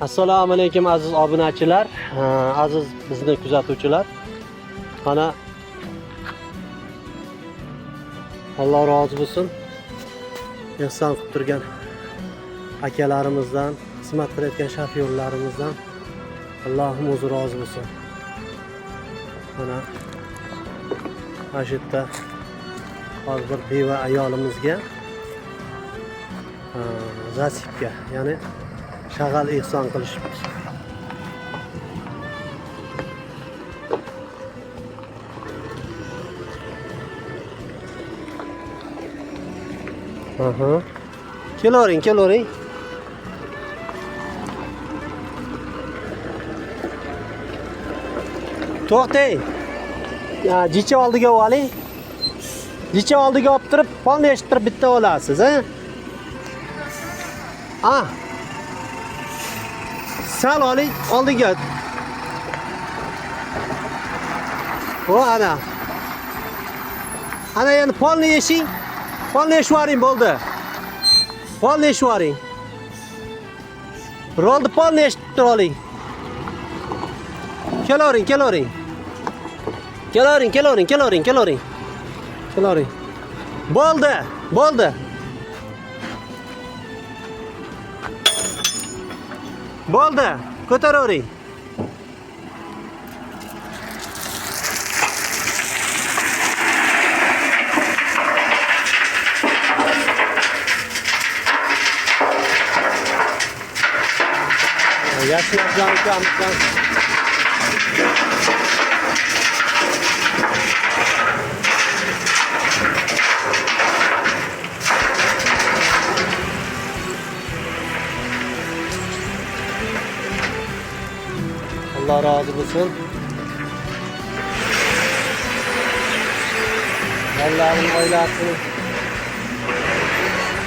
Assalomu alaykum aziz obunachilar, aziz bizni kuzatuvchilar. Mana Alloh rozi bo'lsin. Ehson qilib turgan akalarimizdan, xizmat qilayotgan shofyorlarimizdan Allohim o'zi rozi bo'lsin. Mana ashitda hozir beva ayolimizga zasipga, ya'ni shag'al ehson qilishibdi. Kelavering. To'xtang. Jicha oldiga oling. Jicha oldiga olib turib, polni eshittirib bitta olasiz, Sal oling, oldiga. Ana. Ana endi polni yeshing. Polni yeshvaring bo'ldi. Polni yeshvaring. Rolni polni yeshib oling. Kelavering. Bo'ldi. Bo'ldi. Ko'taravering. Yaşlar canım. Allah razı olsun. Allah'ın oylasını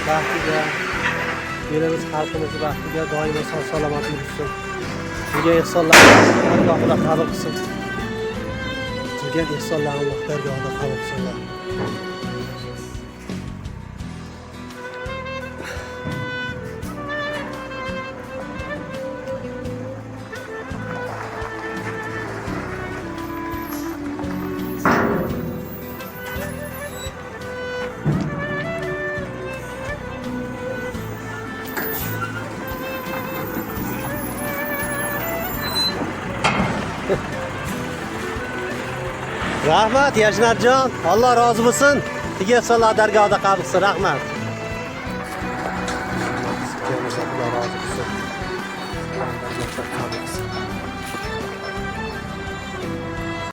baxtiga, yerimiz xalqimiz baxtiga doimo sog' salomat yursin. Sizga ehsonlarni Allohga qabul qilsin. Sizga ehsonlarni Allohga qabul qilsin. Rahmat Yashnarjon, Alloh rozi bo'lsin. Sizga ehsonlar dargohida qabul qilsin. Rahmat.